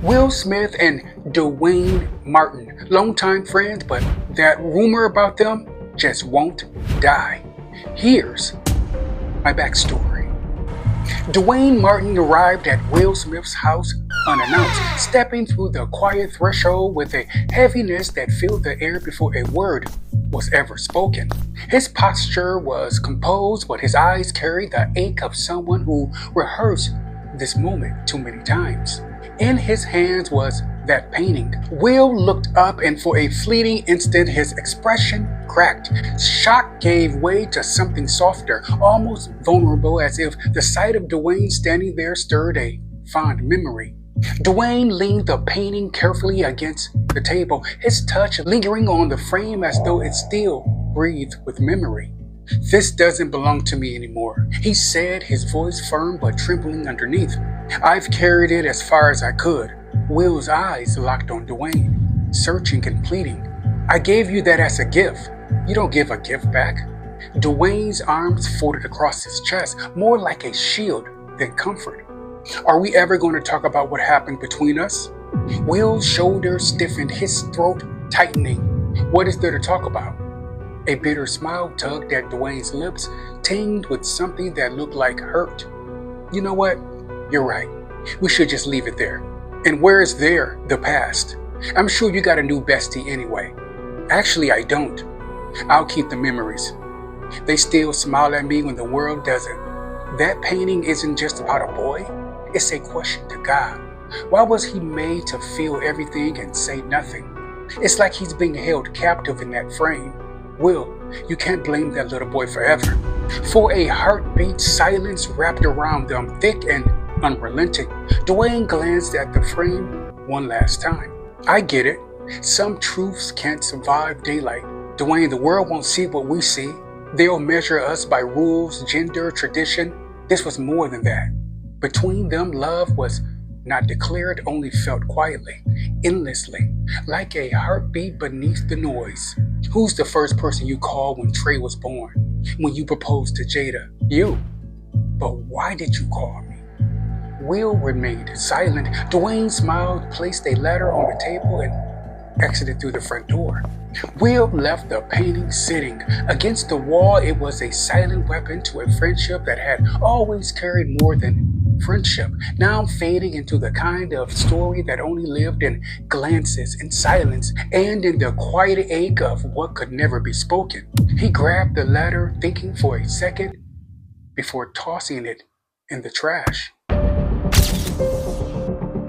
Will Smith and Duane Martin, longtime friends, but that rumor about them just won't die. Here's my backstory. Duane Martin arrived at Will Smith's house unannounced, stepping through the quiet threshold with a heaviness that filled the air before a word was ever spoken. His posture was composed, but his eyes carried the ache of someone who rehearsed this moment too many times. In his hands was that painting. Will looked up, and for a fleeting instant his expression cracked. Shock gave way to something softer, almost vulnerable, as if the sight of Duane standing there stirred a fond memory. Duane leaned the painting carefully against the table, his touch lingering on the frame as though it still breathed with memory. "This doesn't belong to me anymore," he said, his voice firm but trembling underneath. "I've carried it as far as I could." Will's eyes locked on Duane, searching and pleading. "I gave you that as a gift. You don't give a gift back." Duane's arms folded across his chest, more like a shield than comfort. "Are we ever going to talk about what happened between us?" Will's shoulders stiffened, his throat tightening. "What is there to talk about?" A bitter smile tugged at Duane's lips, tinged with something that looked like hurt. "You know what? You're right. We should just leave it there." "And where is there, the past? I'm sure you got a new bestie anyway." "Actually, I don't. I'll keep the memories. They still smile at me when the world doesn't." That painting isn't just about a boy. It's a question to God. Why was he made to feel everything and say nothing? It's like he's being held captive in that frame. Will, you can't blame that little boy forever. For a heartbeat, silence wrapped around them, thick and unrelenting. Duane glanced at the frame one last time. "I get it. Some truths can't survive daylight. Duane, the world won't see what we see. They'll measure us by rules, gender, tradition. This was more than that. Between them, love was not declared, only felt quietly, endlessly, like a heartbeat beneath the noise." "Who's the first person you called when Trey was born? When you proposed to Jada?" "You." "But why did you call me?" Will remained silent. Duane smiled, placed a ladder on the table, and exited through the front door. Will left the painting sitting against the wall. It was a silent weapon to a friendship that had always carried more than friendship, now fading into the kind of story that only lived in glances, in silence, and in the quiet ache of what could never be spoken. He grabbed the ladder, thinking for a second before tossing it in the trash.